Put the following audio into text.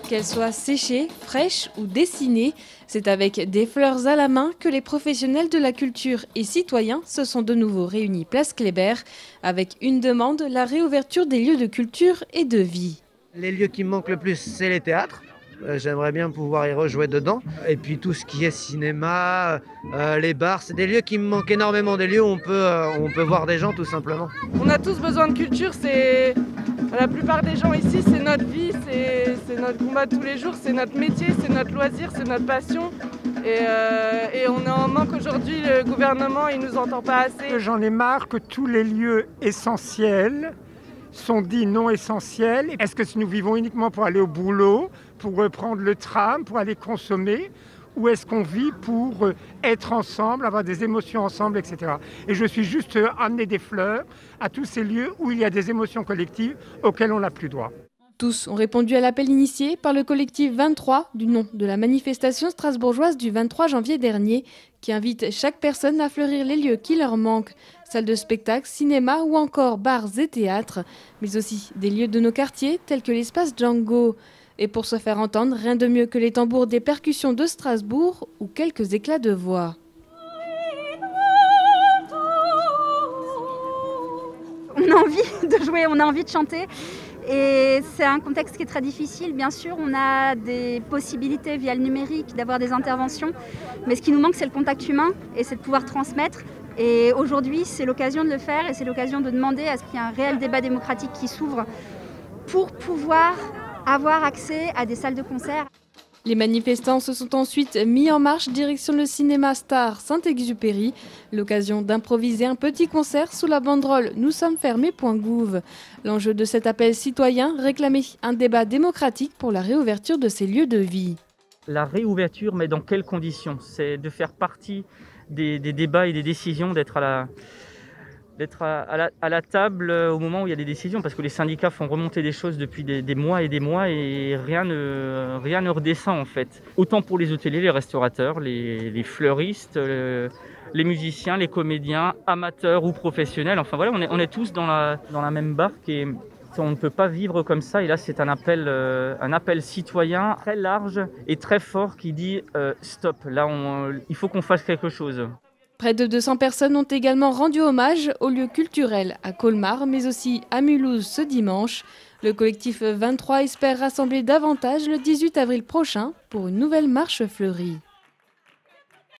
Qu'elles soient séchées, fraîches ou dessinées, c'est avec des fleurs à la main que les professionnels de la culture et citoyens se sont de nouveau réunis place Kléber avec une demande, la réouverture des lieux de culture et de vie. Les lieux qui me manquent le plus, c'est les théâtres. J'aimerais bien pouvoir y rejouer dedans. Et puis tout ce qui est cinéma, les bars, c'est des lieux qui me manquent énormément, des lieux où on peut voir des gens tout simplement. On a tous besoin de culture, la plupart des gens ici, c'est notre vie, c'est notre combat de tous les jours, c'est notre métier, c'est notre loisir, c'est notre passion. Et on est en manque aujourd'hui, le gouvernement il nous entend pas assez. J'en ai marre que tous les lieux essentiels sont dits non essentiels. Est-ce que nous vivons uniquement pour aller au boulot, pour reprendre le tram, pour aller consommer, ou est-ce qu'on vit pour être ensemble, avoir des émotions ensemble, etc. Et je suis juste amener des fleurs à tous ces lieux où il y a des émotions collectives auxquelles on n'a plus droit. Tous ont répondu à l'appel initié par le collectif 23 du nom de la manifestation strasbourgeoise du 23 janvier dernier qui invite chaque personne à fleurir les lieux qui leur manquent, salles de spectacle, cinéma ou encore bars et théâtres, mais aussi des lieux de nos quartiers tels que l'espace Django. Et pour se faire entendre, rien de mieux que les tambours des percussions de Strasbourg ou quelques éclats de voix. On a envie de jouer, on a envie de chanter. Et c'est un contexte qui est très difficile, bien sûr. On a des possibilités via le numérique d'avoir des interventions. Mais ce qui nous manque, c'est le contact humain et c'est de pouvoir transmettre. Et aujourd'hui, c'est l'occasion de le faire et c'est l'occasion de demander à ce qu'il y ait un réel débat démocratique qui s'ouvre pour pouvoir avoir accès à des salles de concert. Les manifestants se sont ensuite mis en marche direction le cinéma Star Saint-Exupéry, l'occasion d'improviser un petit concert sous la banderole « Nous sommes fermés.gouv ». L'enjeu de cet appel citoyen, réclamer un débat démocratique pour la réouverture de ces lieux de vie. La réouverture, mais dans quelles conditions? C'est de faire partie des débats et des décisions, d'être à la table au moment où il y a des décisions, parce que les syndicats font remonter des choses depuis des mois et rien ne redescend en fait. Autant pour les hôteliers, les restaurateurs, les fleuristes, les musiciens, les comédiens, amateurs ou professionnels. Enfin voilà, on est tous dans la même barque et on ne peut pas vivre comme ça. Et là, c'est un appel citoyen très large et très fort qui dit stop. Là, il faut qu'on fasse quelque chose. Près de 200 personnes ont également rendu hommage aux lieux culturels à Colmar, mais aussi à Mulhouse ce dimanche. Le collectif 23 espère rassembler davantage le 18 avril prochain pour une nouvelle marche fleurie.